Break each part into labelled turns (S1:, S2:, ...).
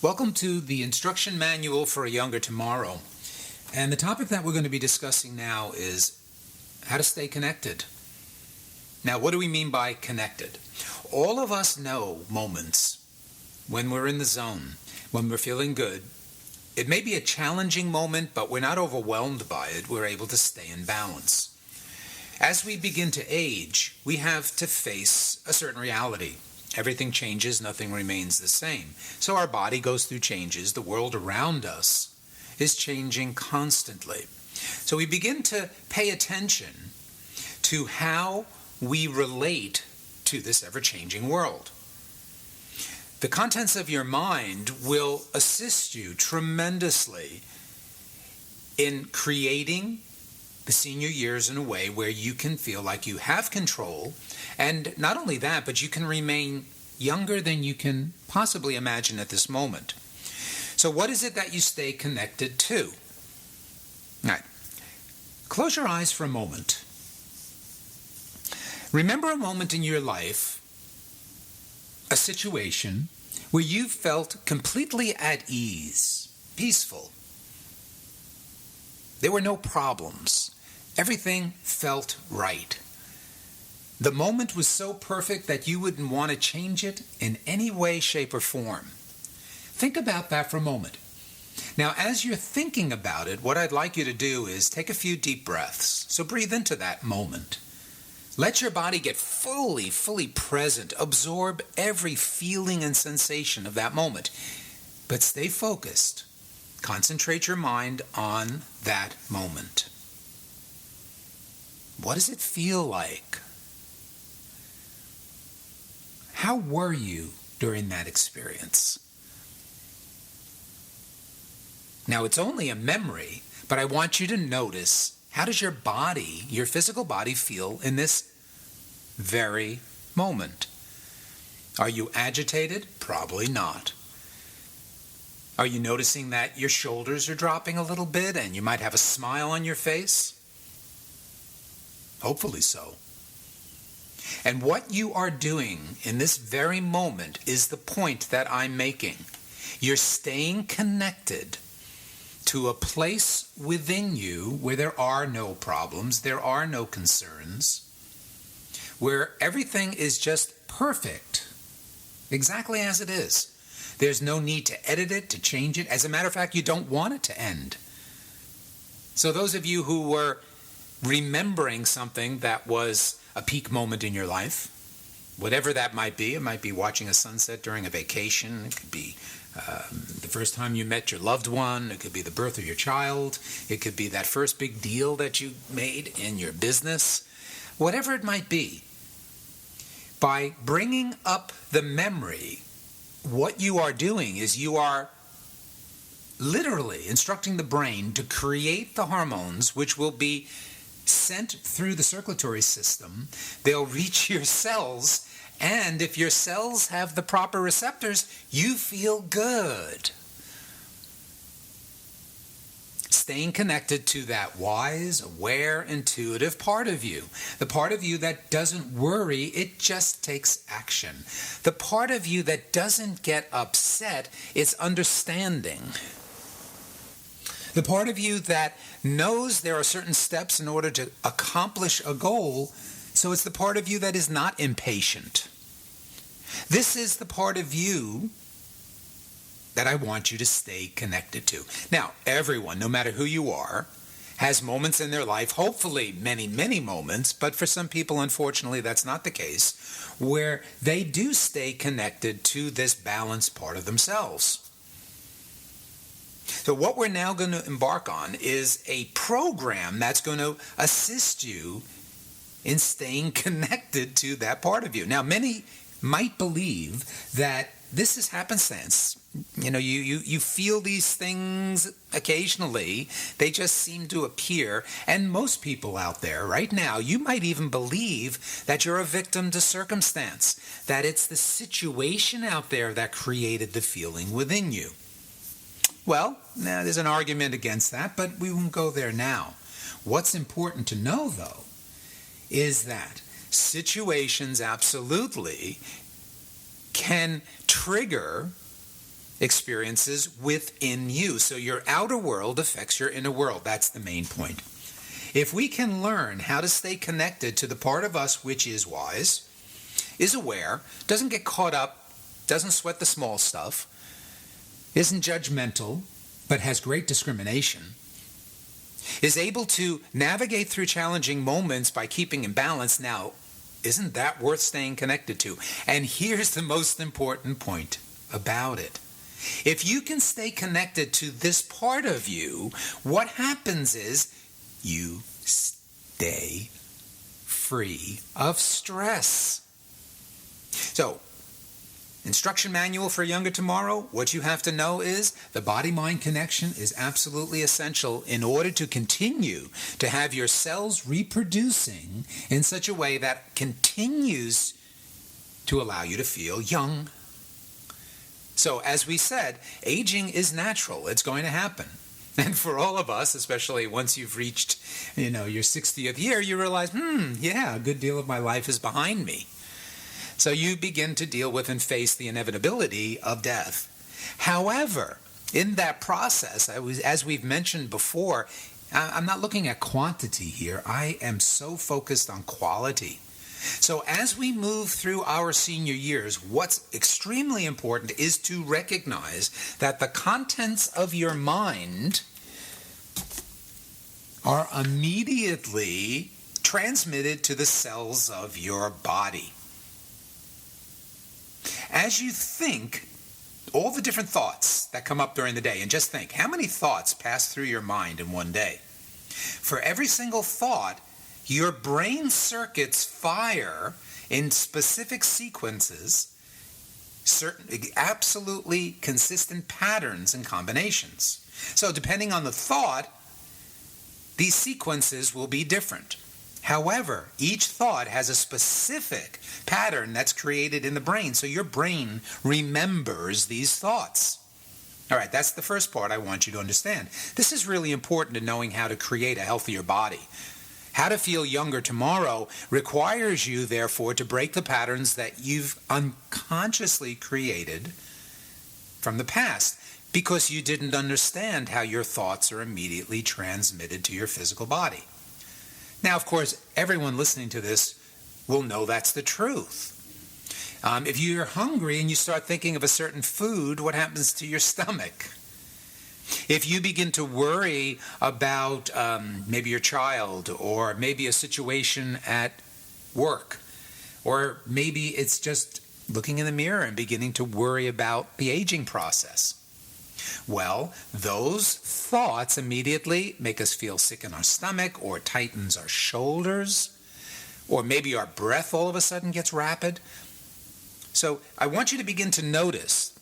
S1: Welcome to the Instruction Manual for a Younger Tomorrow. And the topic that we're going to be discussing now is how to stay connected. Now, what do we mean by connected? All of us know moments when we're in the zone, when we're feeling good. It may be a challenging moment, but we're not overwhelmed by it. We're able to stay in balance. As we begin to age, we have to face a certain reality. Everything changes, nothing remains the same. So our body goes through changes. The world around us is changing constantly. So we begin to pay attention to how we relate to this ever-changing world. The contents of your mind will assist you tremendously in creating the senior years in a way where you can feel like you have control, and not only that, but you can remain younger than you can possibly imagine at this moment. So what is it that you stay connected to? All right. Close your eyes for a moment. Remember a moment in your life, a situation where you felt completely at ease, peaceful. There were no problems. Everything felt right. The moment was so perfect that you wouldn't want to change it in any way, shape, or form. Think about that for a moment. Now, as you're thinking about it, what I'd like you to do is take a few deep breaths. So breathe into that moment. Let your body get fully present. Absorb every feeling and sensation of that moment. But stay focused. Concentrate your mind on that moment. What does it feel like? How were you during that experience? Now, it's only a memory, but I want you to notice, how does your body, your physical body, feel in this very moment? Are you agitated? Probably not. Are you noticing that your shoulders are dropping a little bit and you might have a smile on your face? Hopefully so. And what you are doing in this very moment is the point that I'm making. You're staying connected to a place within you where there are no problems, there are no concerns, where everything is just perfect, exactly as it is. There's no need to edit it, to change it. As a matter of fact, you don't want it to end. So those of you who were remembering something that was a peak moment in your life, whatever that might be, it might be watching a sunset during a vacation, it could be the first time you met your loved one, it could be the birth of your child, it could be that first big deal that you made in your business, whatever it might be. By bringing up the memory, what you are doing is you are literally instructing the brain to create the hormones which will be sent through the circulatory system. They'll reach your cells, and if your cells have the proper receptors, you feel good. Staying connected to that wise, aware, intuitive part of you. The part of you that doesn't worry, it just takes action. The part of you that doesn't get upset, it's understanding. The part of you that knows there are certain steps in order to accomplish a goal, so it's the part of you that is not impatient. This is the part of you that I want you to stay connected to. Now, everyone, no matter who you are, has moments in their life, hopefully many moments, but for some people, unfortunately, that's not the case, where they do stay connected to this balanced part of themselves. So what we're now going to embark on is a program that's going to assist you in staying connected to that part of you. Now, many might believe that this is happenstance. You know, you feel these things occasionally. They just seem to appear. And most people out there right now, you might even believe that you're a victim to circumstance, that it's the situation out there that created the feeling within you. Well, now there's an argument against that, but we won't go there now. What's important to know, though, is that situations absolutely can trigger experiences within you. So your outer world affects your inner world. That's the main point. If we can learn how to stay connected to the part of us which is wise, is aware, doesn't get caught up, doesn't sweat the small stuff, isn't judgmental, but has great discrimination, is able to navigate through challenging moments by keeping in balance, now, isn't that worth staying connected to? And here's the most important point about it. If you can stay connected to this part of you, what happens is you stay free of stress. So, instruction manual for Younger Tomorrow, what you have to know is the body-mind connection is absolutely essential in order to continue to have your cells reproducing in such a way that continues to allow you to feel young. So as we said, aging is natural. It's going to happen. And for all of us, especially once you've reached, your 60th year, you realize, a good deal of my life is behind me. So you begin to deal with and face the inevitability of death. However, in that process, as we've mentioned before, I'm not looking at quantity here. I am so focused on quality. So as we move through our senior years, what's extremely important is to recognize that the contents of your mind are immediately transmitted to the cells of your body. As you think, all the different thoughts that come up during the day, and just think, how many thoughts pass through your mind in one day? For every single thought, your brain circuits fire in specific sequences, certain absolutely consistent patterns and combinations. So depending on the thought, these sequences will be different. However, each thought has a specific pattern that's created in the brain, so your brain remembers these thoughts. All right, that's the first part I want you to understand. This is really important in knowing how to create a healthier body. How to feel younger tomorrow requires you, therefore, to break the patterns that you've unconsciously created from the past because you didn't understand how your thoughts are immediately transmitted to your physical body. Now, of course, everyone listening to this will know that's the truth. If you're hungry and you start thinking of a certain food, what happens to your stomach? If you begin to worry about maybe your child or maybe a situation at work, or maybe it's just looking in the mirror and beginning to worry about the aging process, well, those thoughts immediately make us feel sick in our stomach or tightens our shoulders, or maybe our breath all of a sudden gets rapid. So I want you to begin to notice.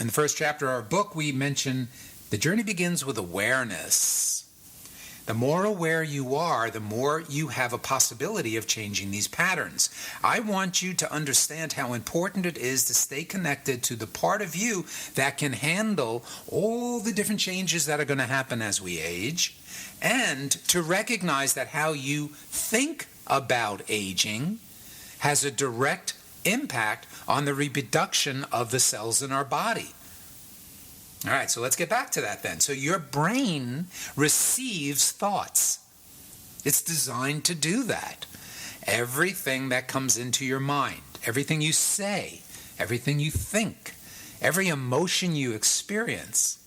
S1: In the first chapter of our book, we mention the journey begins with awareness. The more aware you are, the more you have a possibility of changing these patterns. I want you to understand how important it is to stay connected to the part of you that can handle all the different changes that are going to happen as we age, and to recognize that how you think about aging has a direct impact on the reproduction of the cells in our body. All right, so let's get back to that then. So your brain receives thoughts. It's designed to do that. Everything that comes into your mind, everything you say, everything you think, every emotion you experience,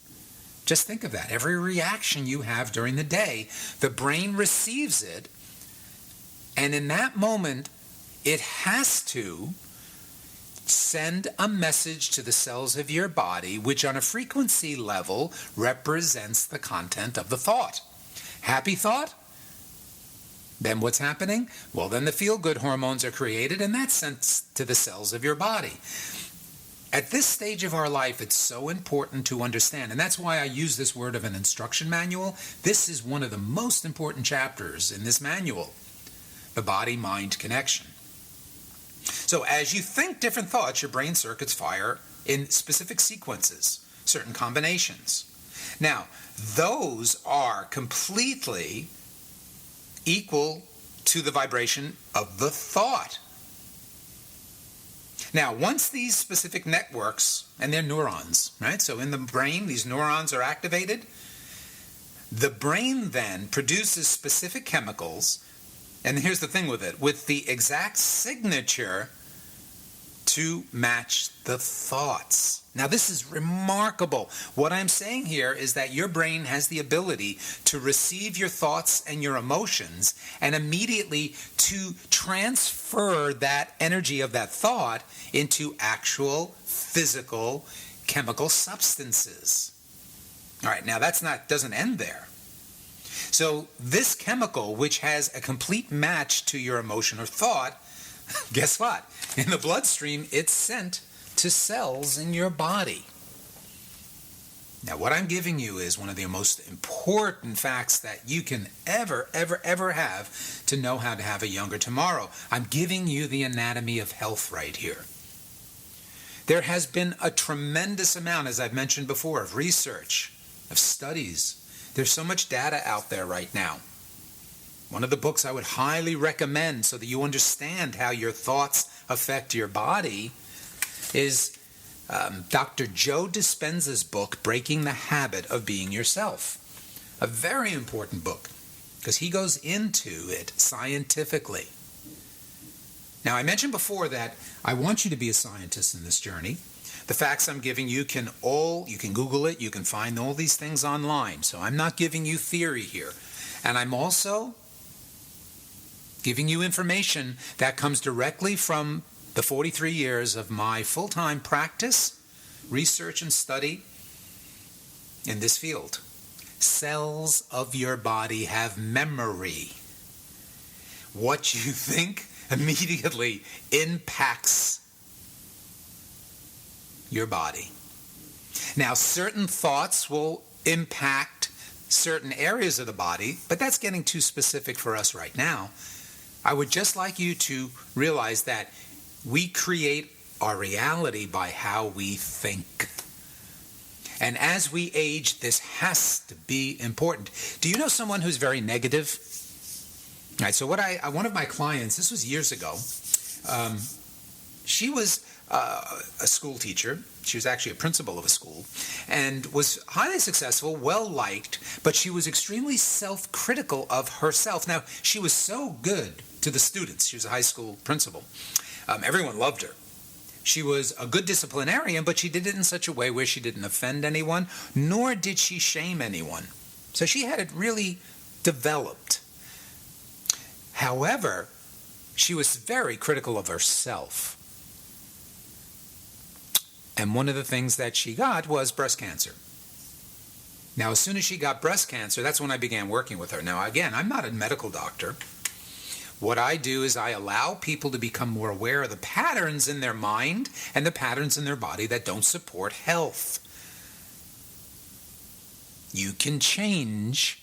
S1: just think of that. Every reaction you have during the day, the brain receives it, and in that moment, it has to send a message to the cells of your body, which on a frequency level represents the content of the thought. Happy thought? Then what's happening? Well, then the feel-good hormones are created, and that's sent to the cells of your body. At this stage of our life, it's so important to understand, and that's why I use this word of an instruction manual. This is one of the most important chapters in this manual, the body-mind connection. So as you think different thoughts, your brain circuits fire in specific sequences, certain combinations. Now, those are completely equal to the vibration of the thought. Now, once these specific networks, and they're neurons, right? So in the brain, these neurons are activated. The brain then produces specific chemicals, and here's the thing with it, with the exact signature to match the thoughts. Now, this is remarkable. What I'm saying here is that your brain has the ability to receive your thoughts and your emotions and immediately to transfer that energy of that thought into actual physical chemical substances. All right, now doesn't end there. So this chemical, which has a complete match to your emotion or thought, guess what? In the bloodstream, it's sent to cells in your body. Now, what I'm giving you is one of the most important facts that you can ever have to know how to have a younger tomorrow. I'm giving you the anatomy of health right here. There has been a tremendous amount, as I've mentioned before, of research, of studies. There's so much data out there right now. One of the books I would highly recommend so that you understand how your thoughts affect your body is Dr. Joe Dispenza's book, Breaking the Habit of Being Yourself. A very important book because he goes into it scientifically. Now, I mentioned before that I want you to be a scientist in this journey. The facts I'm giving you you can Google it, you can find all these things online. So I'm not giving you theory here. And I'm also giving you information that comes directly from the 43 years of my full-time practice, research, and study in this field. Cells of your body have memory. What you think immediately impacts your body. Now, certain thoughts will impact certain areas of the body, but that's getting too specific for us right now. I would just like you to realize that we create our reality by how we think. And as we age, this has to be important. Do you know someone who's very negative? All right, so one of my clients, this was years ago, she was a school teacher. She was actually a principal of a school and was highly successful, well-liked, but she was extremely self-critical of herself. Now, she was so good to the students. She was a high school principal. Everyone loved her. She was a good disciplinarian, but she did it in such a way where she didn't offend anyone, nor did she shame anyone. So she had it really developed. However, she was very critical of herself. And one of the things that she got was breast cancer. Now, as soon as she got breast cancer, that's when I began working with her. Now, again, I'm not a medical doctor. What I do is I allow people to become more aware of the patterns in their mind and the patterns in their body that don't support health. You can change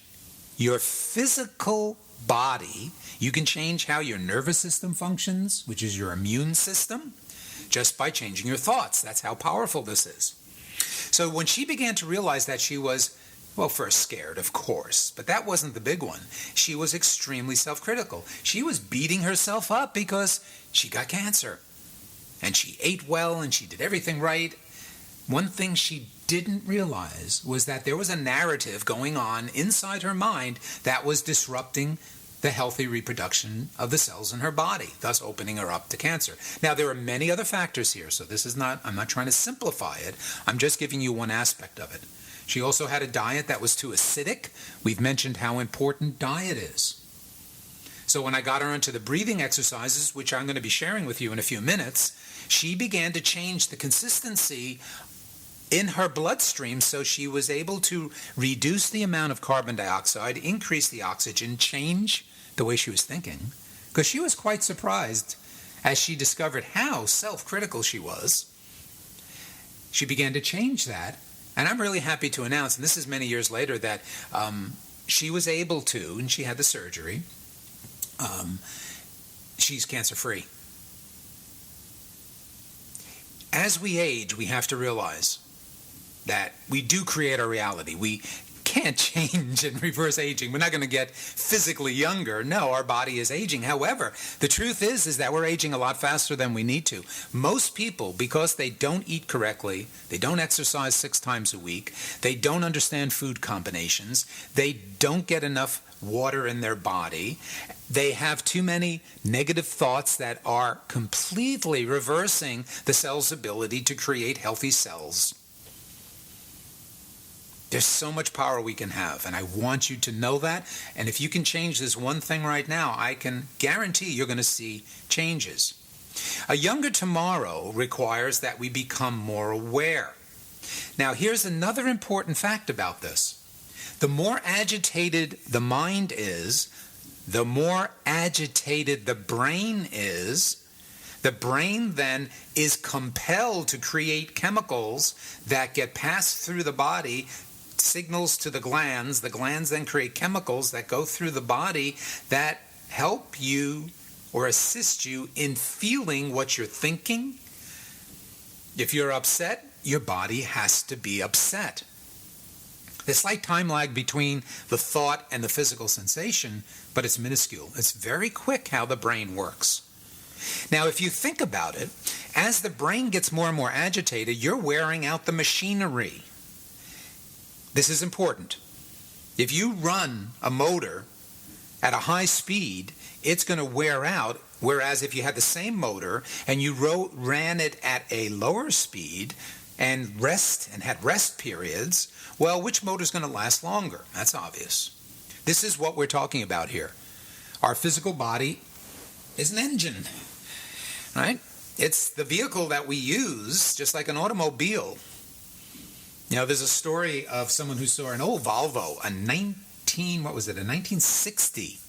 S1: your physical body. You can change how your nervous system functions, which is your immune system, just by changing your thoughts. That's how powerful this is. So when she began to realize that she was, well, first scared, of course, but that wasn't the big one. She was extremely self-critical. She was beating herself up because she got cancer. And she ate well and she did everything right. One thing she didn't realize was that there was a narrative going on inside her mind that was disrupting the healthy reproduction of the cells in her body, thus opening her up to cancer. Now, there are many other factors here, so I'm not trying to simplify it. I'm just giving you one aspect of it. She also had a diet that was too acidic. We've mentioned how important diet is. So when I got her into the breathing exercises, which I'm going to be sharing with you in a few minutes, she began to change the consistency in her bloodstream so she was able to reduce the amount of carbon dioxide, increase the oxygen, change the way she was thinking, because she was quite surprised as she discovered how self-critical she was. She began to change that, and I'm really happy to announce, and this is many years later, that she was able to, and she had the surgery, she's cancer-free. As we age, we have to realize that we do create our reality. We can't change and reverse aging. We're not going to get physically younger. No, our body is aging. However, the truth is that we're aging a lot faster than we need to. Most people, because they don't eat correctly, they don't exercise 6 times a week, they don't understand food combinations, they don't get enough water in their body, they have too many negative thoughts that are completely reversing the cell's ability to create healthy cells. There's so much power we can have, and I want you to know that. And if you can change this one thing right now, I can guarantee you're going to see changes. A younger tomorrow requires that we become more aware. Now, here's another important fact about this. The more agitated the mind is, the more agitated the brain is. The brain then is compelled to create chemicals that get passed through the body, signals to the glands. The glands then create chemicals that go through the body that help you or assist you in feeling what you're thinking. If you're upset, your body has to be upset. There's slight time lag between the thought and the physical sensation, but it's minuscule. It's very quick how the brain works. Now, if you think about it, as the brain gets more and more agitated, you're wearing out the machinery. This is important. If you run a motor at a high speed, it's going to wear out, whereas if you had the same motor and you ran it at a lower speed and had rest periods, well, which motor is going to last longer? That's obvious. This is what we're talking about here. Our physical body is an engine, right? It's the vehicle that we use, just like an automobile. There's a story of someone who saw an old Volvo, a 1960.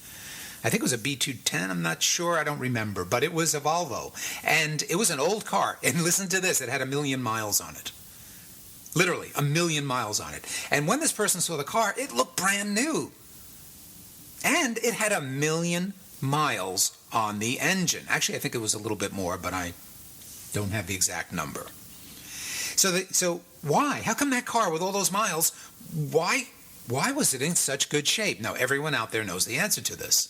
S1: I think it was a B210, I'm not sure, I don't remember, but it was a Volvo. And it was an old car, and listen to this, it had 1 million miles on it. Literally, 1 million miles on it. And when this person saw the car, it looked brand new. And it had 1 million miles on the engine. Actually, I think it was a little bit more, but I don't have the exact number. So why? How come that car with all those miles, why was it in such good shape? Now, everyone out there knows the answer to this.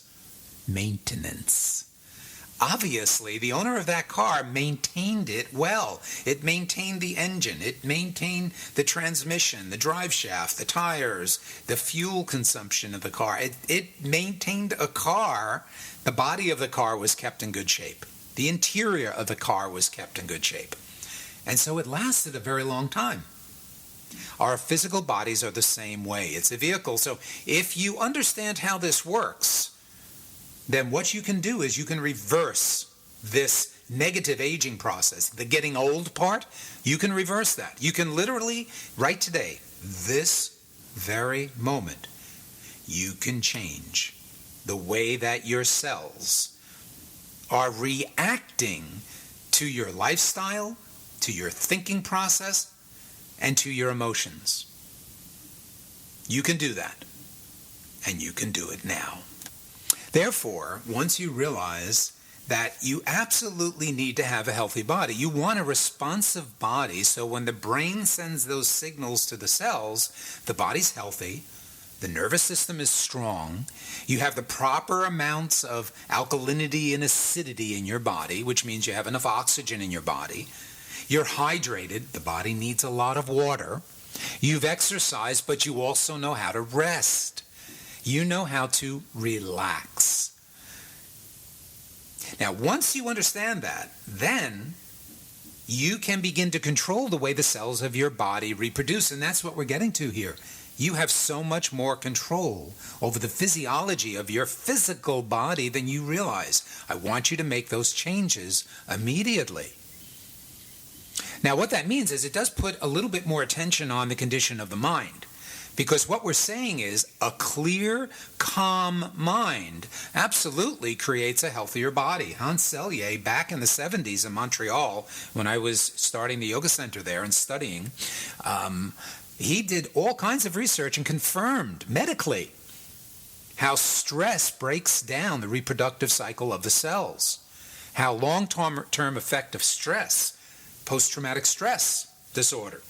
S1: Maintenance. Obviously, the owner of that car maintained it well. It maintained the engine. It maintained the transmission, the drive shaft, the tires, the fuel consumption of the car. It maintained a car. The body of the car was kept in good shape. The interior of the car was kept in good shape. And so it lasted a very long time. Our physical bodies are the same way. It's a vehicle. So if you understand how this works, then what you can do is you can reverse this negative aging process. The getting old part, you can reverse that. You can literally, right today, this very moment, you can change the way that your cells are reacting to your lifestyle, to your thinking process, and to your emotions. You can do that, and you can do it now. Therefore, once you realize that you absolutely need to have a healthy body, you want a responsive body, so when the brain sends those signals to the cells, the body's healthy, the nervous system is strong, you have the proper amounts of alkalinity and acidity in your body, which means you have enough oxygen in your body. You're hydrated. The body needs a lot of water. You've exercised, but you also know how to rest. You know how to relax. Now, once you understand that, then you can begin to control the way the cells of your body reproduce, and that's what we're getting to here. You have so much more control over the physiology of your physical body than you realize. I want you to make those changes immediately. Now, what that means is it does put a little bit more attention on the condition of the mind. Because what we're saying is a clear, calm mind absolutely creates a healthier body. Hans Selye, back in the 70s in Montreal, when I was starting the yoga center there and studying, he did all kinds of research and confirmed medically how stress breaks down the reproductive cycle of the cells, how long-term effect of stress, post-traumatic stress, disorder.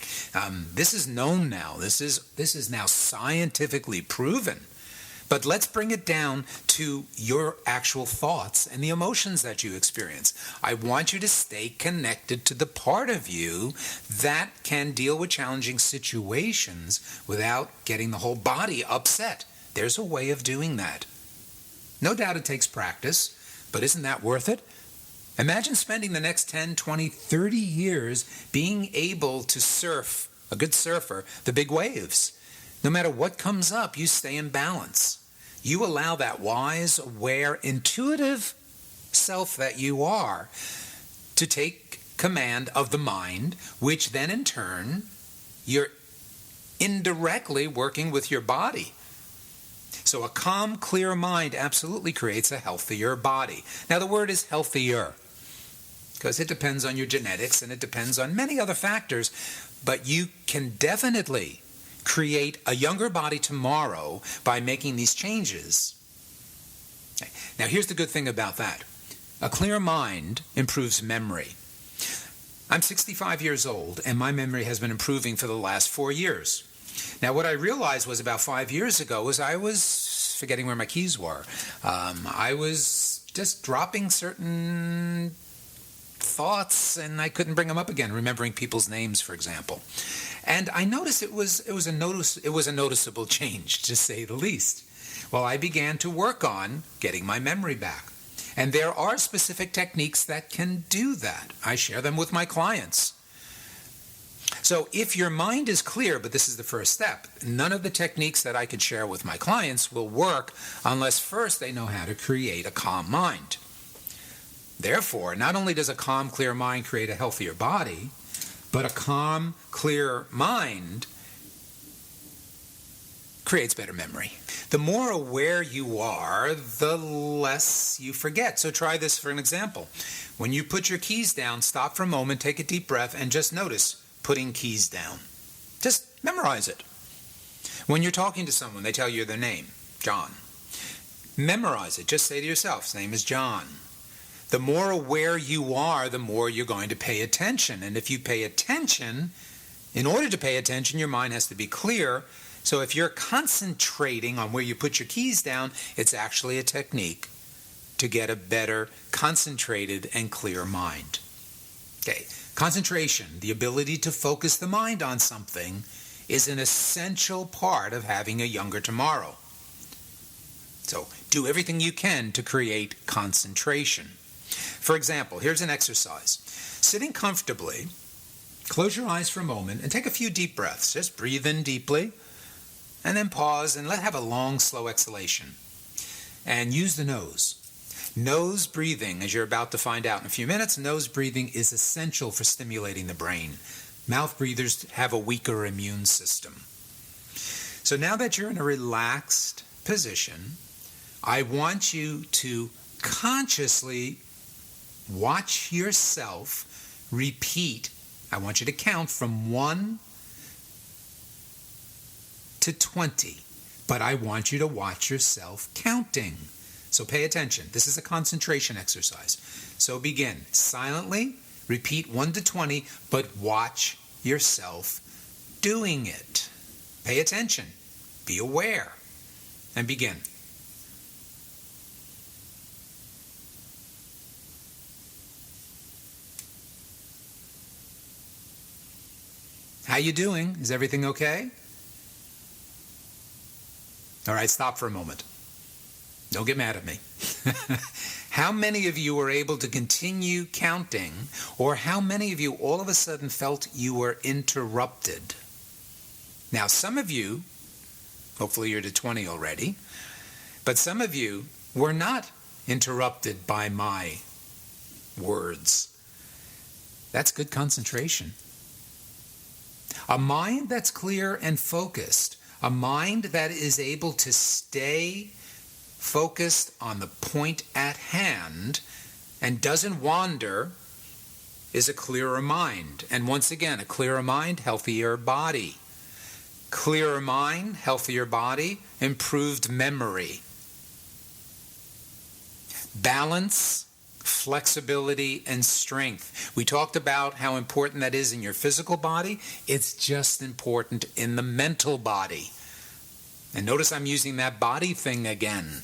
S1: This is known now. This is now scientifically proven. But let's bring it down to your actual thoughts and the emotions that you experience. I want you to stay connected to the part of you that can deal with challenging situations without getting the whole body upset. There's a way of doing that. No doubt it takes practice, but isn't that worth it? Imagine spending the next 10, 20, 30 years being able to surf, a good surfer, the big waves. No matter what comes up, you stay in balance. You allow that wise, aware, intuitive self that you are to take command of the mind, which then in turn, you're indirectly working with your body. So a calm, clear mind absolutely creates a healthier body. Now the word is healthier because it depends on your genetics and it depends on many other factors, but you can definitely create a younger body tomorrow by making these changes. Now here's the good thing about that. A clear mind improves memory. I'm 65 years old and my memory has been improving for the last 4 years. Now what I realized was about 5 years ago was I was forgetting where my keys were. I was just dropping certain thoughts and I couldn't bring them up again, remembering people's names, for example. And I noticed it was a noticeable change, to say the least. Well, I began to work on getting my memory back. And there are specific techniques that can do that. I share them with my clients. So if your mind is clear, but this is the first step, none of the techniques that I could share with my clients will work unless first they know how to create a calm mind. Therefore, not only does a calm, clear mind create a healthier body, but a calm, clear mind creates better memory. The more aware you are, the less you forget. So try this for an example. When you put your keys down, stop for a moment, take a deep breath, and just notice putting keys down. Just memorize it. When you're talking to someone, they tell you their name, John. Memorize it. Just say to yourself, his name is John. The more aware you are, the more you're going to pay attention. And if you pay attention, in order to pay attention, your mind has to be clear. So if you're concentrating on where you put your keys down, it's actually a technique to get a better concentrated and clear mind. Okay, concentration, the ability to focus the mind on something, is an essential part of having a younger tomorrow. So do everything you can to create concentration. For example, here's an exercise. Sitting comfortably, close your eyes for a moment and take a few deep breaths. Just breathe in deeply and then pause and have a long, slow exhalation. And use the nose. Nose breathing, as you're about to find out in a few minutes, nose breathing is essential for stimulating the brain. Mouth breathers have a weaker immune system. So now that you're in a relaxed position, I want you to consciously watch yourself repeat. I want you to count from 1 to 20, but I want you to watch yourself counting. So pay attention. This is a concentration exercise. So begin silently, repeat 1 to 20, but watch yourself doing it. Pay attention, be aware, and begin. How you doing? Is everything okay? All right, stop for a moment. Don't get mad at me. How many of you were able to continue counting, or how many of you all of a sudden felt you were interrupted? Now, some of you, hopefully you're to 20 already, but some of you were not interrupted by my words. That's good concentration. A mind that's clear and focused, a mind that is able to stay focused on the point at hand and doesn't wander, is a clearer mind. And once again, a clearer mind, healthier body. Clearer mind, healthier body, improved memory. Balance, flexibility, and strength. We talked about how important that is in your physical body. It's just important in the mental body. And notice I'm using that body thing again.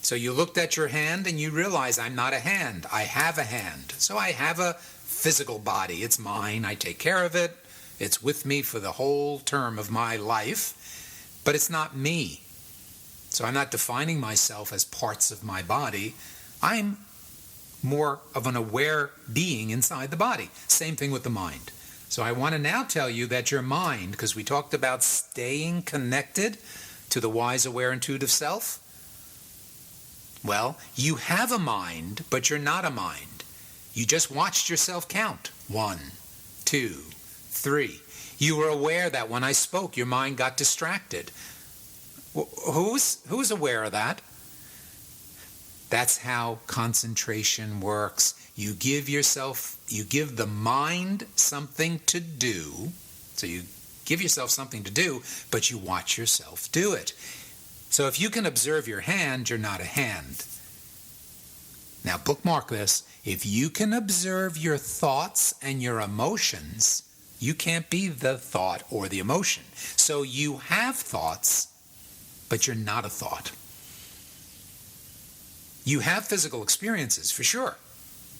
S1: So you looked at your hand and you realize I'm not a hand. I have a hand. So I have a physical body. It's mine. I take care of it. It's with me for the whole term of my life. But it's not me. So I'm not defining myself as parts of my body. I'm more of an aware being inside the body. Same thing with the mind. So I want to now tell you that your mind, because we talked about staying connected to the wise, aware, intuitive self. Well, you have a mind, but you're not a mind. You just watched yourself count. 1, 2, 3. You were aware that when I spoke, your mind got distracted. Who's aware of that? That's how concentration works. You give the mind something to do. So you give yourself something to do, but you watch yourself do it. So if you can observe your hand, you're not a hand. Now bookmark this. If you can observe your thoughts and your emotions, you can't be the thought or the emotion. So you have thoughts, but you're not a thought. You have physical experiences, for sure,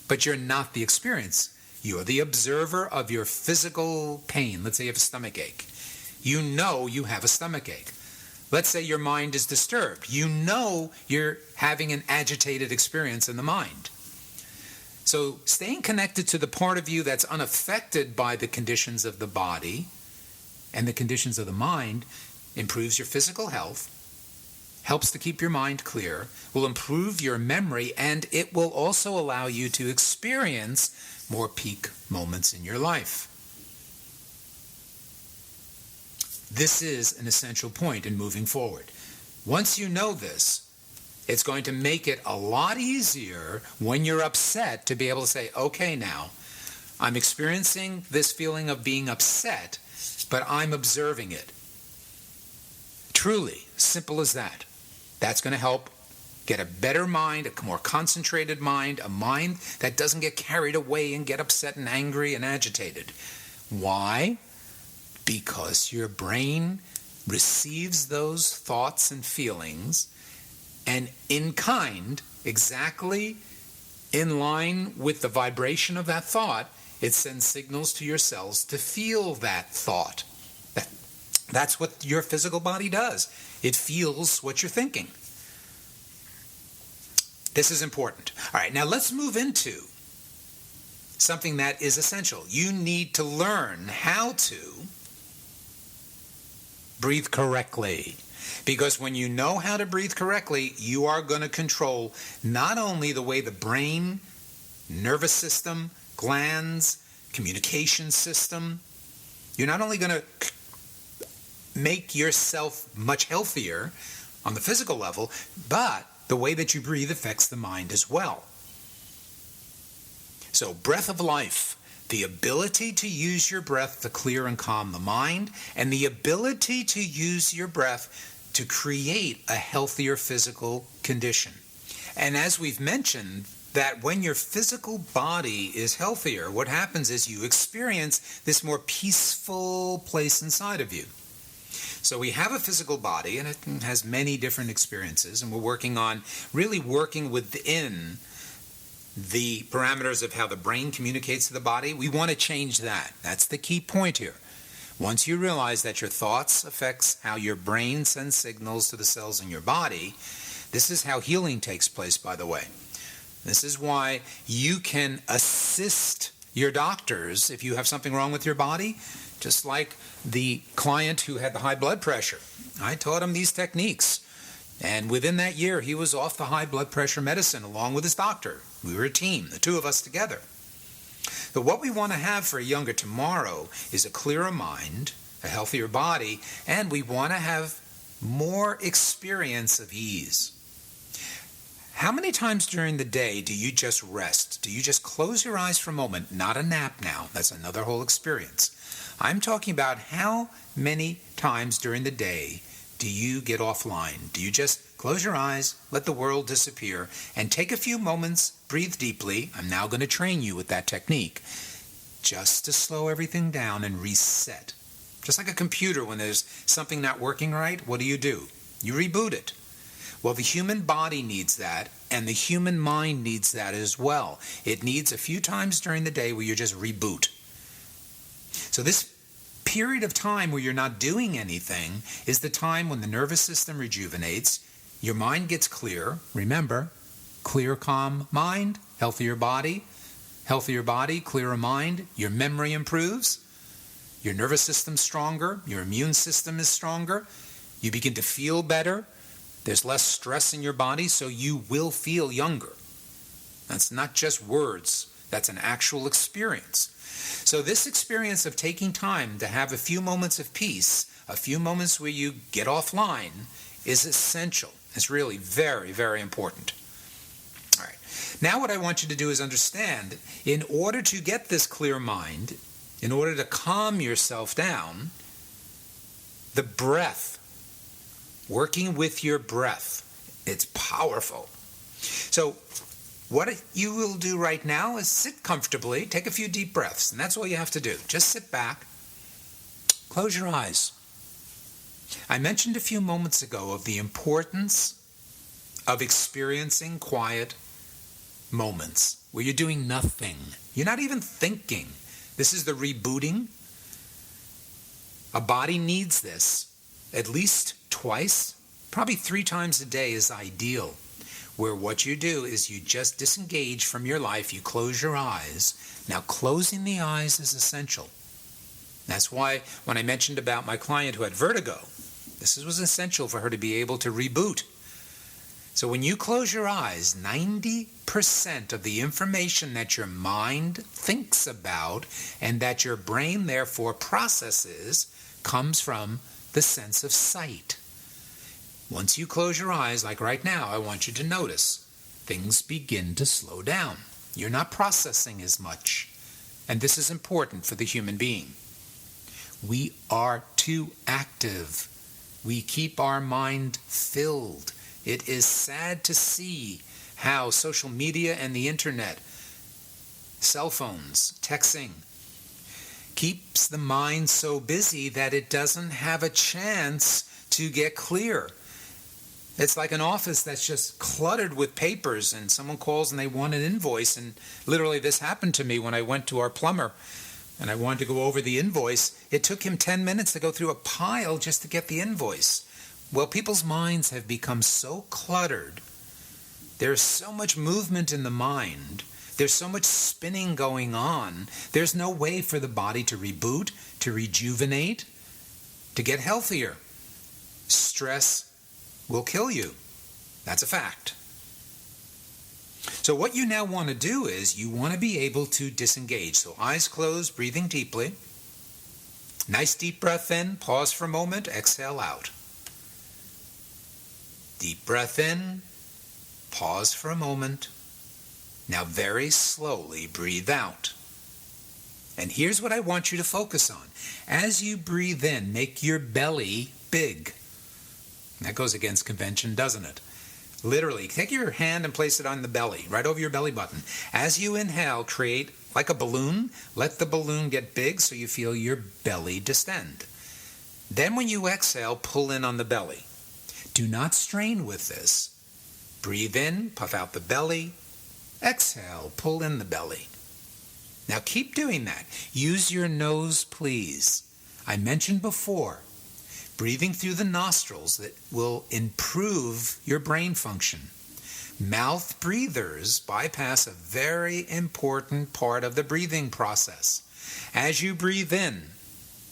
S1: but you're not the experience. You're the observer of your physical pain. Let's say you have a stomach ache. You know you have a stomach ache. Let's say your mind is disturbed. You know you're having an agitated experience in the mind. So staying connected to the part of you that's unaffected by the conditions of the body and the conditions of the mind improves your physical health, helps to keep your mind clear, will improve your memory, and it will also allow you to experience more peak moments in your life. This is an essential point in moving forward. Once you know this, it's going to make it a lot easier when you're upset to be able to say, okay, now, I'm experiencing this feeling of being upset, but I'm observing it. Truly, simple as that. That's going to help get a better mind, a more concentrated mind, a mind that doesn't get carried away and get upset and angry and agitated. Why? Because your brain receives those thoughts and feelings, and in kind, exactly in line with the vibration of that thought, it sends signals to your cells to feel that thought. That's what your physical body does. It feels what you're thinking. This is important. All right, now let's move into something that is essential. You need to learn how to breathe correctly. Because when you know how to breathe correctly, you are going to control not only the way the brain, nervous system, glands, communication system, you're not only going to make yourself much healthier on the physical level, but the way that you breathe affects the mind as well. So, breath of life, the ability to use your breath to clear and calm the mind, and the ability to use your breath to create a healthier physical condition. And as we've mentioned, that when your physical body is healthier, what happens is you experience this more peaceful place inside of you. So we have a physical body, and it has many different experiences, and we're working within the parameters of how the brain communicates to the body. We want to change that. That's the key point here. Once you realize that your thoughts affects how your brain sends signals to the cells in your body, this is how healing takes place, by the way. This is why you can assist your doctors if you have something wrong with your body, just like the client who had the high blood pressure. I taught him these techniques, and within that year, he was off the high blood pressure medicine along with his doctor. We were a team, the two of us together. But what we want to have for a younger tomorrow is a clearer mind, a healthier body, and we want to have more experience of ease. How many times during the day do you just rest? Do you just close your eyes for a moment? Not a nap now. That's another whole experience. I'm talking about how many times during the day do you get offline? Do you just close your eyes, let the world disappear, and take a few moments breathe deeply. I'm now going to train you with that technique just to slow everything down and reset. Just like a computer, when there's something not working right, what do? You reboot it. Well, the human body needs that, and the human mind needs that as well. It needs a few times during the day where you just reboot. So this period of time where you're not doing anything is the time when the nervous system rejuvenates, your mind gets clear. Remember, clear, calm mind, healthier body, clearer mind, your memory improves, your nervous system's stronger, your immune system is stronger, you begin to feel better, there's less stress in your body, so you will feel younger. That's not just words, that's an actual experience. So this experience of taking time to have a few moments of peace, a few moments where you get offline, is essential. It's really very, very important. All right. Now what I want you to do is understand, in order to get this clear mind, in order to calm yourself down, the breath, working with your breath, it's powerful. So what you will do right now is sit comfortably, take a few deep breaths, and that's all you have to do. Just sit back, close your eyes. I mentioned a few moments ago of the importance of experiencing quiet moments where you're doing nothing. You're not even thinking. This is the rebooting. A body needs this at least twice, probably 3 times a day is ideal, where what you do is you just disengage from your life, you close your eyes. Now, closing the eyes is essential. That's why when I mentioned about my client who had vertigo, this was essential for her to be able to reboot. So when you close your eyes, 90% of the information that your mind thinks about and that your brain therefore processes comes from the sense of sight. Once you close your eyes, like right now, I want you to notice things begin to slow down. You're not processing as much. And this is important for the human being. We are too active. We keep our mind filled. It is sad to see how social media and the internet, cell phones, texting, keeps the mind so busy that it doesn't have a chance to get clear. It's like an office that's just cluttered with papers, and someone calls and they want an invoice, and literally this happened to me when I went to our plumber and I wanted to go over the invoice. It took him 10 minutes to go through a pile just to get the invoice. Well, people's minds have become so cluttered. There's so much movement in the mind. There's so much spinning going on. There's no way for the body to reboot, to rejuvenate, to get healthier. Stress will kill you. That's a fact. So what you now want to do is you want to be able to disengage. So eyes closed, breathing deeply. Nice deep breath in, pause for a moment, exhale out. Deep breath in, pause for a moment. Now very slowly breathe out. And here's what I want you to focus on. As you breathe in, make your belly big. That goes against convention, doesn't it? Literally, take your hand and place it on the belly, right over your belly button. As you inhale, create like a balloon. Let the balloon get big so you feel your belly distend. Then when you exhale, pull in on the belly. Do not strain with this. Breathe in, puff out the belly. Exhale, pull in the belly. Now keep doing that. Use your nose, please. I mentioned before, breathing through the nostrils that will improve your brain function. Mouth breathers bypass a very important part of the breathing process. As you breathe in,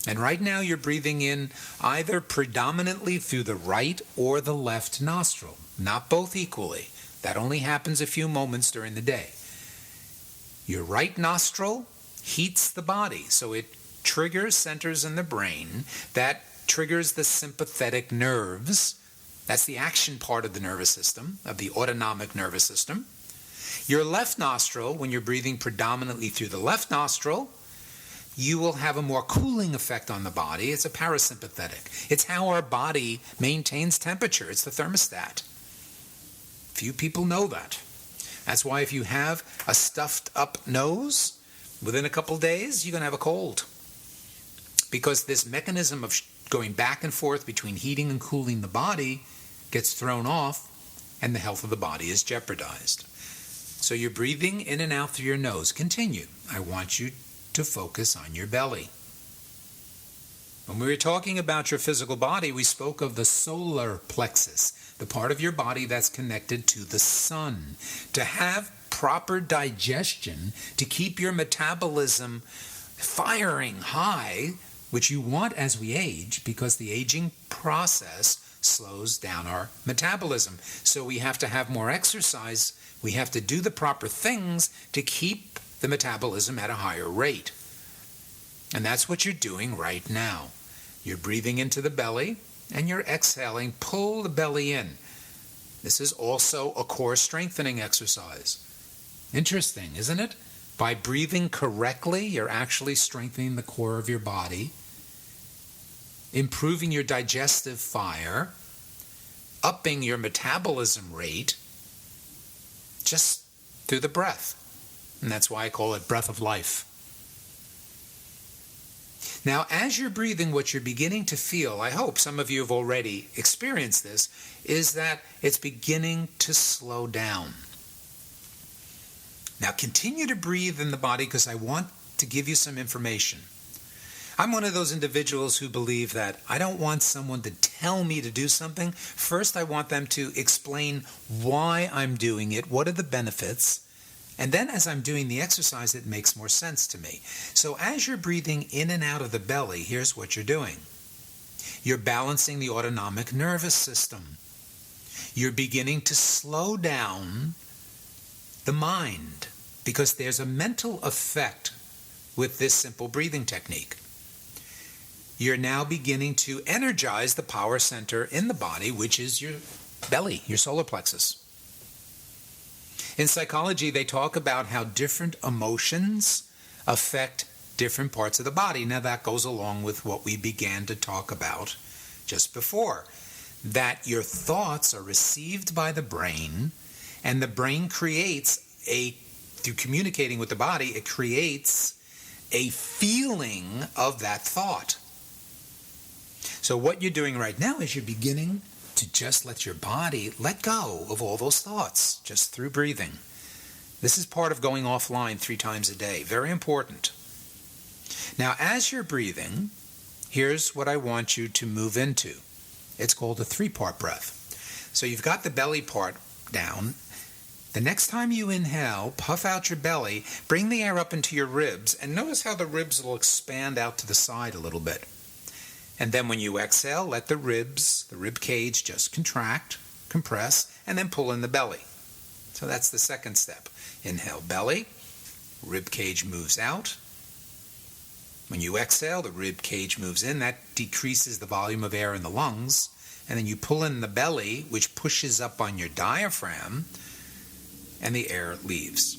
S1: and right now you're breathing in either predominantly through the right or the left nostril, not both equally. That only happens a few moments during the day. Your right nostril heats the body, so it triggers centers in the brain that triggers the sympathetic nerves. That's the action part of the nervous system, of the autonomic nervous system. Your left nostril, when you're breathing predominantly through the left nostril, you will have a more cooling effect on the body. It's a parasympathetic. It's how our body maintains temperature. It's the thermostat. Few people know that. That's why if you have a stuffed up nose, within a couple days, you're going to have a cold. Because this mechanism of going back and forth between heating and cooling the body gets thrown off, and the health of the body is jeopardized. So you're breathing in and out through your nose. Continue. I want you to focus on your belly. When we were talking about your physical body, we spoke of the solar plexus, the part of your body that's connected to the sun. To have proper digestion, to keep your metabolism firing high, which you want as we age, because the aging process slows down our metabolism. So we have to have more exercise. We have to do the proper things to keep the metabolism at a higher rate. And that's what you're doing right now. You're breathing into the belly and you're exhaling. Pull the belly in. This is also a core strengthening exercise. Interesting, isn't it? By breathing correctly, you're actually strengthening the core of your body, improving your digestive fire, upping your metabolism rate, just through the breath. And that's why I call it breath of life. Now, as you're breathing, what you're beginning to feel, I hope some of you have already experienced this, is that it's beginning to slow down. Now, continue to breathe in the body because I want to give you some information. I'm one of those individuals who believe that I don't want someone to tell me to do something. First, I want them to explain why I'm doing it, what are the benefits, and then as I'm doing the exercise, it makes more sense to me. So as you're breathing in and out of the belly, here's what you're doing. You're balancing the autonomic nervous system. You're beginning to slow down the mind because there's a mental effect with this simple breathing technique. You're now beginning to energize the power center in the body, which is your belly, your solar plexus. In psychology, they talk about how different emotions affect different parts of the body. Now, that goes along with what we began to talk about just before, that your thoughts are received by the brain, and the brain creates through communicating with the body, it creates a feeling of that thought. So what you're doing right now is you're beginning to just let your body let go of all those thoughts just through breathing. This is part of going offline 3 times a day. Very important. Now, as you're breathing, here's what I want you to move into. It's called a 3-part breath. So you've got the belly part down. The next time you inhale, puff out your belly, bring the air up into your ribs, and notice how the ribs will expand out to the side a little bit. And then when you exhale, let the rib cage just contract, compress, and then pull in the belly. So that's the second step. Inhale, belly, rib cage moves out. When you exhale, the rib cage moves in. That decreases the volume of air in the lungs. And then you pull in the belly, which pushes up on your diaphragm, and the air leaves.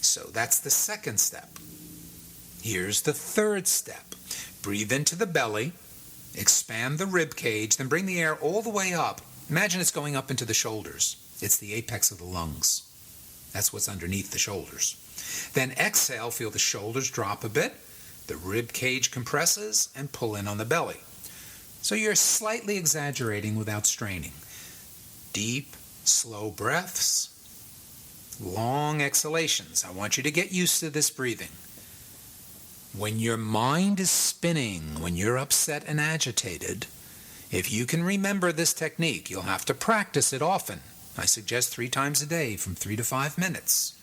S1: So that's the second step. Here's the third step. Breathe into the belly, expand the rib cage, then bring the air all the way up. Imagine it's going up into the shoulders. It's the apex of the lungs. That's what's underneath the shoulders. Then exhale, feel the shoulders drop a bit, the rib cage compresses, and pull in on the belly. So you're slightly exaggerating without straining. Deep, slow breaths, long exhalations. I want you to get used to this breathing. When your mind is spinning, when you're upset and agitated, if you can remember this technique, you'll have to practice it often. I suggest 3 times a day from 3 to 5 minutes.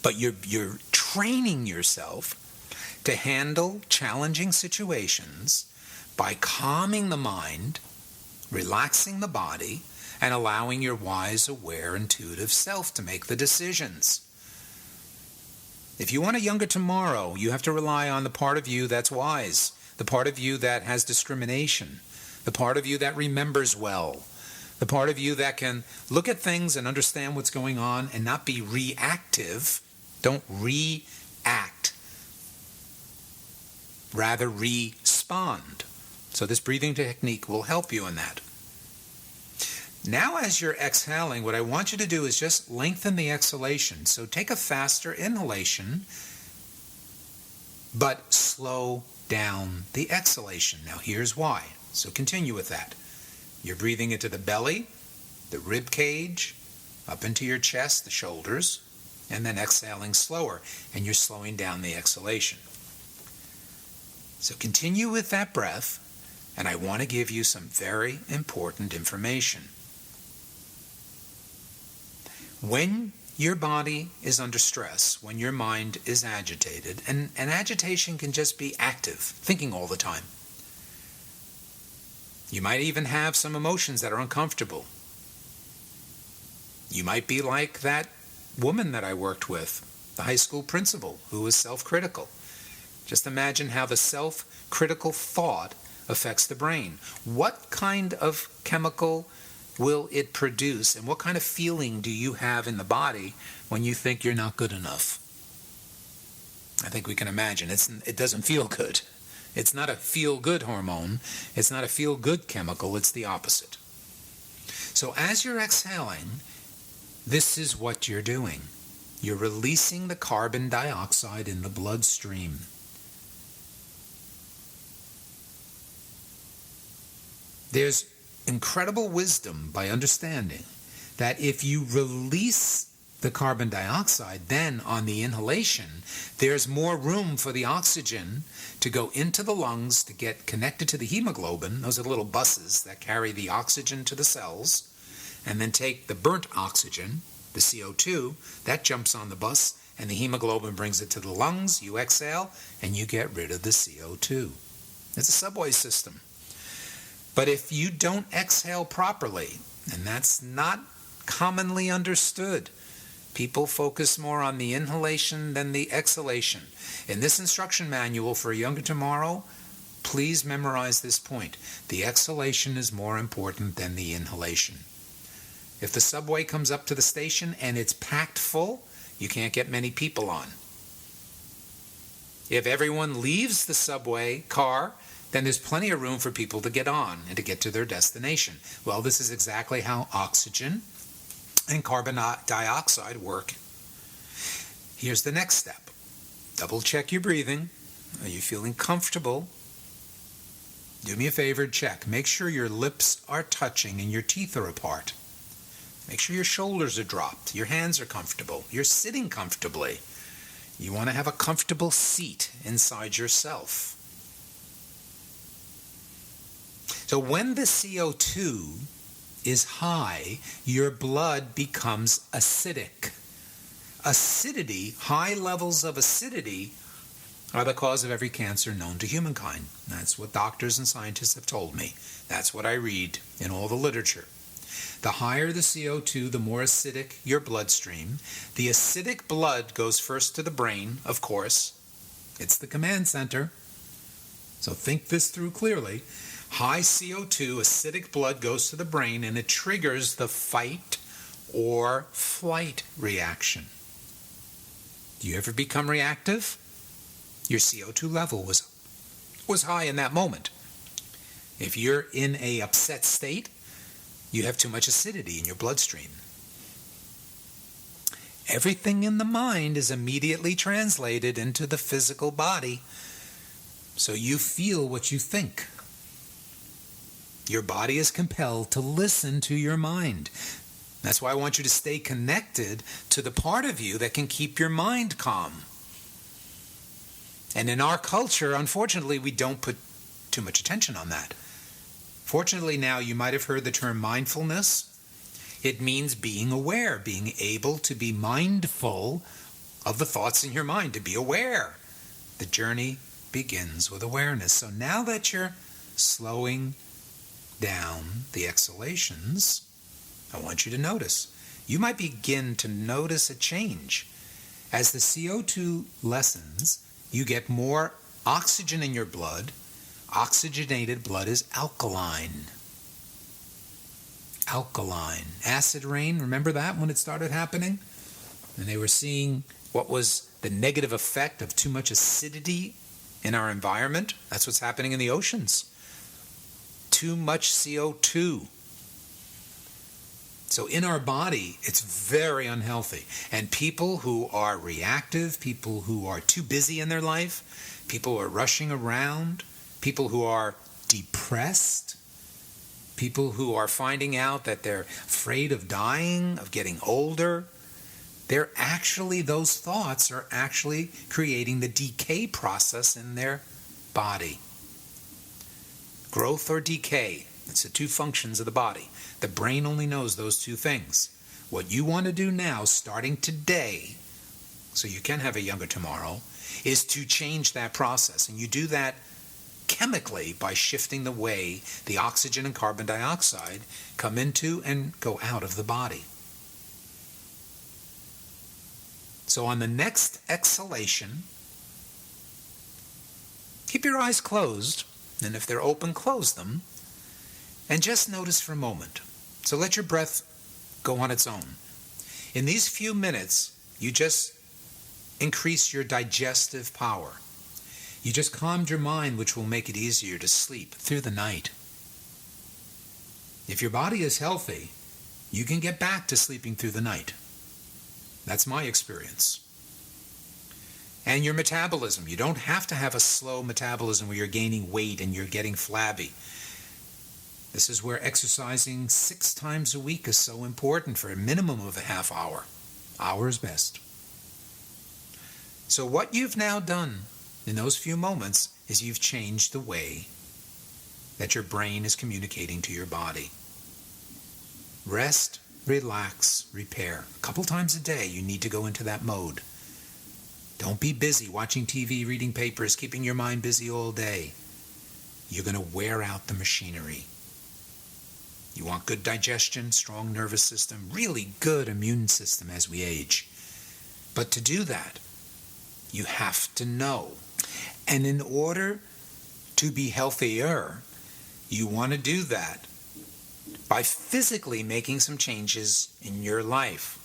S1: But you're training yourself to handle challenging situations by calming the mind, relaxing the body, and allowing your wise, aware, intuitive self to make the decisions. If you want a younger tomorrow, you have to rely on the part of you that's wise, the part of you that has discrimination, the part of you that remembers well, the part of you that can look at things and understand what's going on and not be reactive. Don't react. Rather, respond. So this breathing technique will help you in that. Now as you're exhaling, what I want you to do is just lengthen the exhalation. So take a faster inhalation, but slow down the exhalation. Now here's why. So continue with that. You're breathing into the belly, the rib cage, up into your chest, the shoulders, and then exhaling slower, and you're slowing down the exhalation. So continue with that breath, and I want to give you some very important information. When your body is under stress, when your mind is agitated, and agitation can just be active, thinking all the time. You might even have some emotions that are uncomfortable. You might be like that woman that I worked with, the high school principal, who was self-critical. Just imagine how the self-critical thought affects the brain. What kind of chemical will it produce, and what kind of feeling do you have in the body when you think you're not good enough? I think we can imagine. It doesn't feel good. It's not a feel-good hormone. It's not a feel-good chemical. It's the opposite. So as you're exhaling, this is what you're doing. You're releasing the carbon dioxide in the bloodstream. There's incredible wisdom by understanding that if you release the carbon dioxide, then on the inhalation, there's more room for the oxygen to go into the lungs to get connected to the hemoglobin. Those are the little buses that carry the oxygen to the cells, and then take the burnt oxygen, the CO2, that jumps on the bus, and the hemoglobin brings it to the lungs. You exhale, and you get rid of the CO2. It's a subway system. But if you don't exhale properly, and that's not commonly understood, people focus more on the inhalation than the exhalation. In this instruction manual for a Younger Tomorrow, please memorize this point. The exhalation is more important than the inhalation. If the subway comes up to the station and it's packed full, you can't get many people on. If everyone leaves the subway car, then there's plenty of room for people to get on and to get to their destination. Well, this is exactly how oxygen and carbon dioxide work. Here's the next step. Double check your breathing. Are you feeling comfortable? Do me a favor, check. Make sure your lips are touching and your teeth are apart. Make sure your shoulders are dropped, your hands are comfortable, you're sitting comfortably. You want to have a comfortable seat inside yourself. So when the CO2 is high, your blood becomes acidic. Acidity, high levels of acidity, are the cause of every cancer known to humankind. That's what doctors and scientists have told me. That's what I read in all the literature. The higher the CO2, the more acidic your bloodstream. The acidic blood goes first to the brain, of course. It's the command center. So think this through clearly. High CO2, acidic blood goes to the brain, and it triggers the fight or flight reaction. Do you ever become reactive? Your CO2 level was high in that moment. If you're in an upset state, you have too much acidity in your bloodstream. Everything in the mind is immediately translated into the physical body, so you feel what you think. Your body is compelled to listen to your mind. That's why I want you to stay connected to the part of you that can keep your mind calm. And in our culture, unfortunately, we don't put too much attention on that. Fortunately now, you might have heard the term mindfulness. It means being aware, being able to be mindful of the thoughts in your mind, to be aware. The journey begins with awareness. So now that you're slowing down the exhalations, I want you to notice. You might begin to notice a change. As the CO2 lessens, you get more oxygen in your blood. Oxygenated blood is alkaline. Alkaline. Acid rain, remember that when it started happening? And they were seeing what was the negative effect of too much acidity in our environment. That's what's happening in the oceans. Too much CO2. So in our body, it's very unhealthy. And people who are reactive, people who are too busy in their life, people who are rushing around, people who are depressed, people who are finding out that they're afraid of dying, of getting older, those thoughts are actually creating the decay process in their body. Growth or decay, it's the two functions of the body. The brain only knows those two things. What you want to do now, starting today, so you can have a younger tomorrow, is to change that process. And you do that chemically by shifting the way the oxygen and carbon dioxide come into and go out of the body. So on the next exhalation, keep your eyes closed, and if they're open, close them, and just notice for a moment. So let your breath go on its own. In these few minutes, you just increase your digestive power. You just calmed your mind, which will make it easier to sleep through the night. If your body is healthy, you can get back to sleeping through the night. That's my experience. And your metabolism. You don't have to have a slow metabolism where you're gaining weight and you're getting flabby. This is where exercising 6 times a week is so important for a minimum of a half hour. Hour is best. So what you've now done in those few moments is you've changed the way that your brain is communicating to your body. Rest, relax, repair. A couple times a day you need to go into that mode. Don't be busy watching TV, reading papers, keeping your mind busy all day. You're going to wear out the machinery. You want good digestion, strong nervous system, really good immune system as we age. But to do that, you have to know. And in order to be healthier, you want to do that by physically making some changes in your life.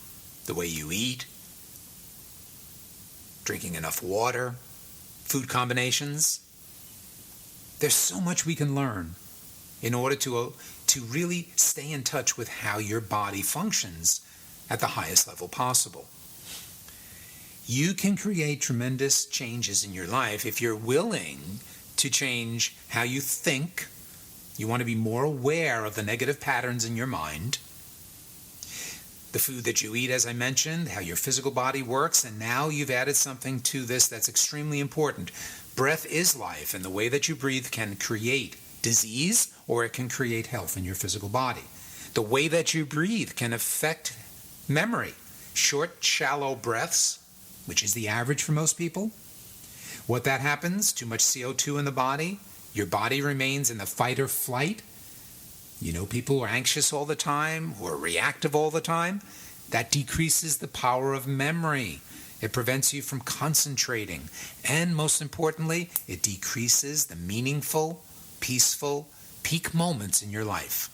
S1: The way you eat, drinking enough water, food combinations. There's so much we can learn in order to really stay in touch with how your body functions at the highest level possible. You can create tremendous changes in your life if you're willing to change how you think. You want to be more aware of the negative patterns in your mind, the food that you eat, as I mentioned, how your physical body works, and now you've added something to this that's extremely important. Breath is life, and the way that you breathe can create disease or it can create health in your physical body. The way that you breathe can affect memory. Short, shallow breaths, which is the average for most people. What that happens, too much CO2 in the body, your body remains in the fight or flight. You know, people who are anxious all the time, who are reactive all the time, that decreases the power of memory. It prevents you from concentrating. And most importantly, it decreases the meaningful, peaceful, peak moments in your life.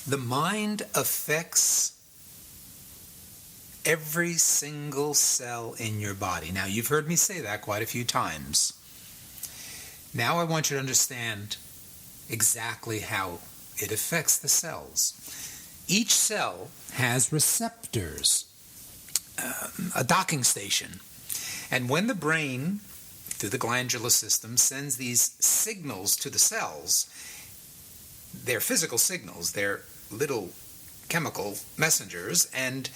S1: The mind affects every single cell in your body. Now, you've heard me say that quite a few times. Now I want you to understand exactly how it affects the cells. Each cell has receptors, a docking station. And when the brain, through the glandular system, sends these signals to the cells, they're physical signals, they're little chemical messengers, and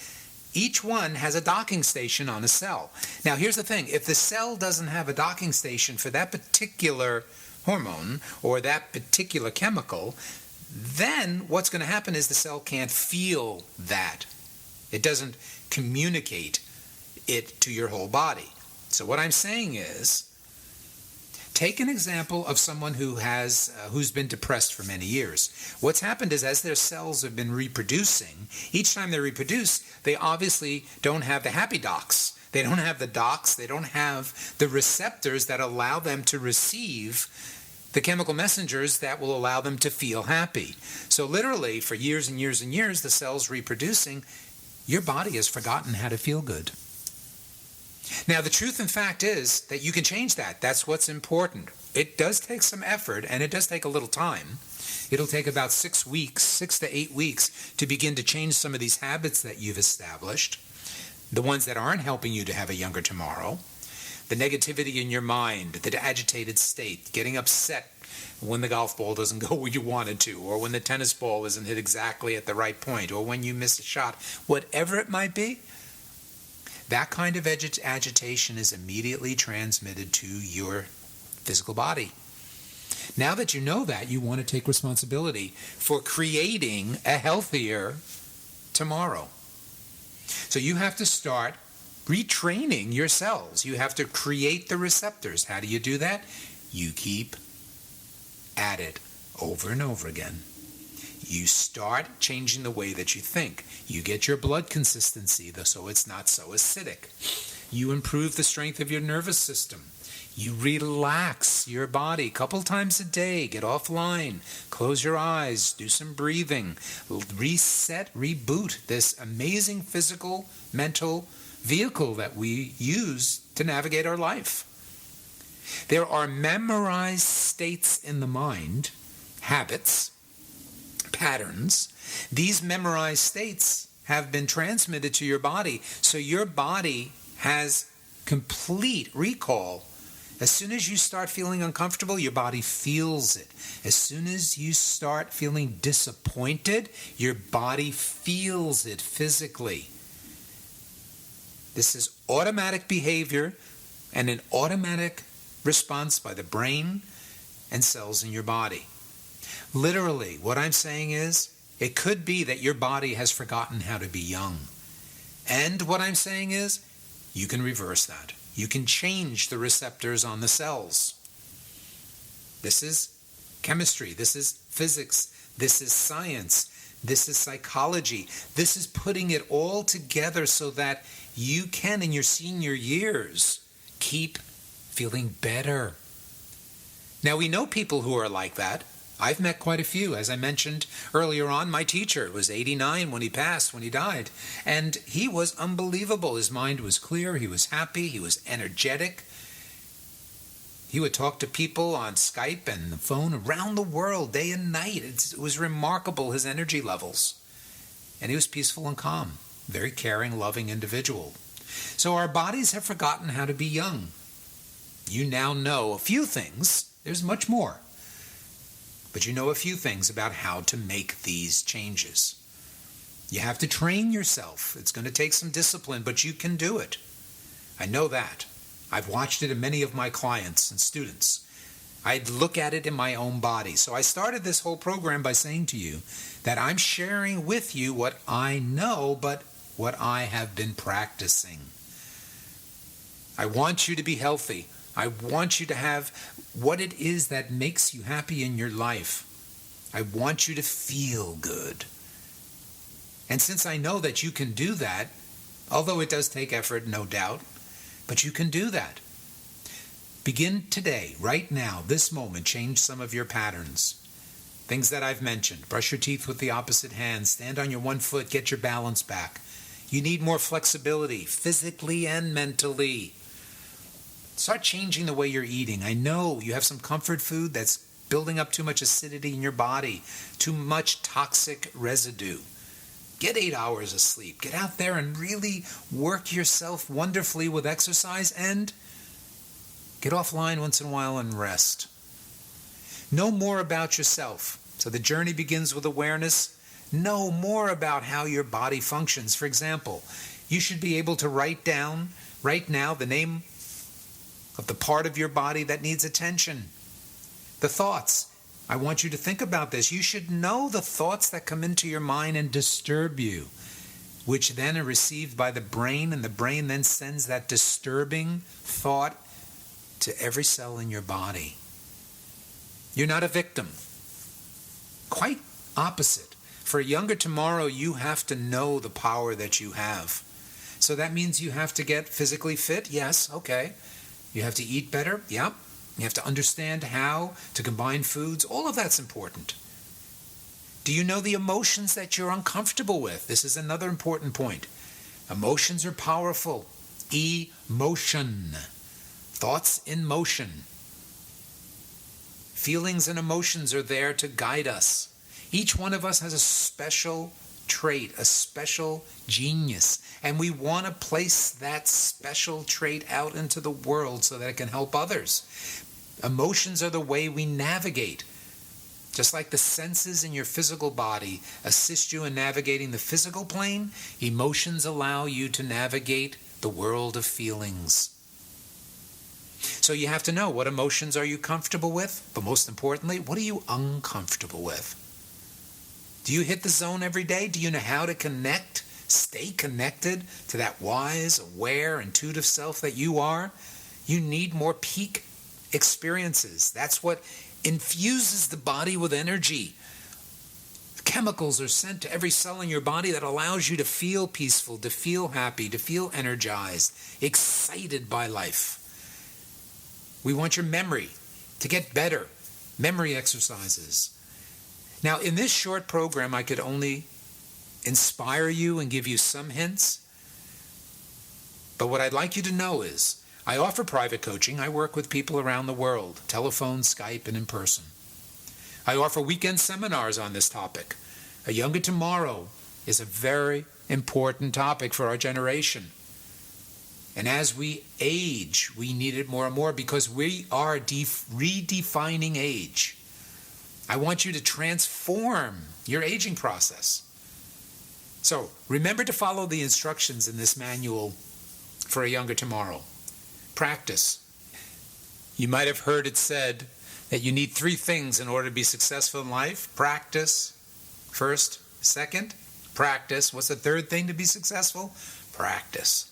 S1: each one has a docking station on a cell. Now, here's the thing. If the cell doesn't have a docking station for that particular hormone or that particular chemical, then what's going to happen is the cell can't feel that. It doesn't communicate it to your whole body. So what I'm saying is, take an example of someone who's been depressed for many years. What's happened is, as their cells have been reproducing, each time they reproduce, they obviously don't have the happy docs. They don't have the docs. They don't have the receptors that allow them to receive the chemical messengers that will allow them to feel happy. So literally, for years and years and years, the cell's reproducing. Your body has forgotten how to feel good. Now, the truth and fact is that you can change that. That's what's important. It does take some effort, and it does take a little time. It'll take about 6 weeks, 6 to 8 weeks, to begin to change some of these habits that you've established, the ones that aren't helping you to have a younger tomorrow. The negativity in your mind, the agitated state, getting upset when the golf ball doesn't go where you want it to, or when the tennis ball isn't hit exactly at the right point, or when you miss a shot, whatever it might be, that kind of agitation is immediately transmitted to your physical body. Now that you know that, you want to take responsibility for creating a healthier tomorrow. So you have to start retraining your cells. You have to create the receptors. How do you do that? You keep at it over and over again. You start changing the way that you think. You get your blood consistency so it's not so acidic. You improve the strength of your nervous system. You relax your body a couple times a day. Get offline. Close your eyes. Do some breathing. Reset, reboot this amazing physical, mental vehicle that we use to navigate our life. There are memorized states in the mind, habits, patterns. These memorized states have been transmitted to your body, so your body has complete recall. As soon as you start feeling uncomfortable, your body feels it. As soon as you start feeling disappointed, your body feels it physically. This is automatic behavior and an automatic response by the brain and cells in your body. Literally, what I'm saying is, it could be that your body has forgotten how to be young. And what I'm saying is, you can reverse that. You can change the receptors on the cells. This is chemistry. This is physics. This is science. This is psychology. This is putting it all together so that you can, in your senior years, keep feeling better. Now, we know people who are like that. I've met quite a few. As I mentioned earlier on, my teacher was 89 when he passed, when he died. And he was unbelievable. His mind was clear. He was happy. He was energetic. He would talk to people on Skype and the phone around the world, day and night. It was remarkable, his energy levels. And he was peaceful and calm. Very caring, loving individual. So our bodies have forgotten how to be young. You now know a few things. There's much more. But you know a few things about how to make these changes. You have to train yourself. It's going to take some discipline, but you can do it. I know that. I've watched it in many of my clients and students. I look at it in my own body. So I started this whole program by saying to you that I'm sharing with you what I know, but what I have been practicing. I want you to be healthy. I want you to have what it is that makes you happy in your life. I want you to feel good. And since I know that you can do that, although it does take effort, no doubt, but you can do that. Begin today, right now, this moment, change some of your patterns. Things that I've mentioned. Brush your teeth with the opposite hand. Stand on your one foot. Get your balance back. You need more flexibility, physically and mentally. Start changing the way you're eating. I know you have some comfort food that's building up too much acidity in your body, too much toxic residue. Get 8 hours of sleep. Get out there and really work yourself wonderfully with exercise and get offline once in a while and rest. Know more about yourself. So the journey begins with awareness. Know more about how your body functions. For example, you should be able to write down right now the name of the part of your body that needs attention. The thoughts. I want you to think about this. You should know the thoughts that come into your mind and disturb you, which then are received by the brain, and the brain then sends that disturbing thought to every cell in your body. You're not a victim. Quite opposite. For a younger tomorrow, you have to know the power that you have. So that means you have to get physically fit? Yes, okay. You have to eat better? Yep. You have to understand how to combine foods. All of that's important. Do you know the emotions that you're uncomfortable with? This is another important point. Emotions are powerful. Emotion. Thoughts in motion. Feelings and emotions are there to guide us. Each one of us has a special trait, a special genius, and we want to place that special trait out into the world so that it can help others. Emotions are the way we navigate. Just like the senses in your physical body assist you in navigating the physical plane, emotions allow you to navigate the world of feelings. So you have to know, what emotions are you comfortable with? But most importantly, what are you uncomfortable with? Do you hit the zone every day? Do you know how to connect, stay connected to that wise, aware, intuitive self that you are? You need more peak experiences. That's what infuses the body with energy. Chemicals are sent to every cell in your body that allows you to feel peaceful, to feel happy, to feel energized, excited by life. We want your memory to get better. Memory exercises. Now, in this short program, I could only inspire you and give you some hints. But what I'd like you to know is, I offer private coaching. I work with people around the world, telephone, Skype, and in person. I offer weekend seminars on this topic. A Younger Tomorrow is a very important topic for our generation. And as we age, we need it more and more because we are redefining age. I want you to transform your aging process. So remember to follow the instructions in this manual for a Younger Tomorrow. Practice. You might have heard it said that you need 3 things in order to be successful in life. Practice, first. Second, practice. What's the third thing to be successful? Practice.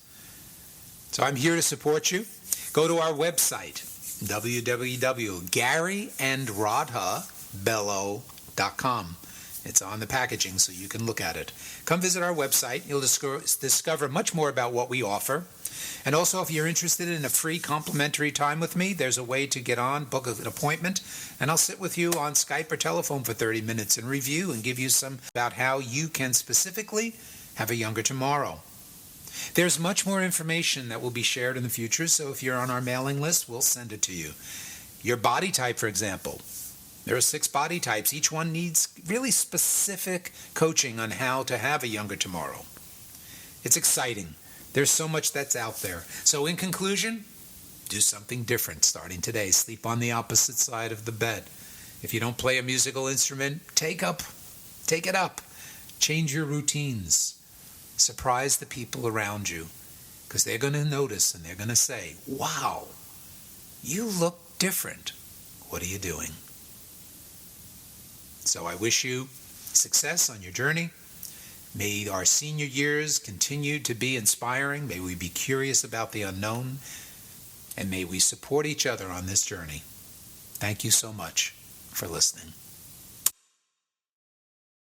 S1: So I'm here to support you. Go to our website, www.GaryandRadhaBello.com. It's on the packaging, so you can look at it. Come visit our website. You'll discover much more about what we offer. And also, if you're interested in a free complimentary time with me, there's a way to get on, book an appointment, and I'll sit with you on Skype or telephone for 30 minutes and review and give you some about how you can specifically have a younger tomorrow. There's much more information that will be shared in the future, so if you're on our mailing list, we'll send it to you. Your body type, for example. There are 6 body types. Each one needs really specific coaching on how to have a younger tomorrow. It's exciting. There's so much that's out there. So in conclusion, do something different starting today. Sleep on the opposite side of the bed. If you don't play a musical instrument, take it up. Change your routines. Surprise the people around you, because they're going to notice and they're going to say, wow, you look different. What are you doing? So I wish you success on your journey. May our senior years continue to be inspiring. May we be curious about the unknown. And may we support each other on this journey. Thank you so much for listening.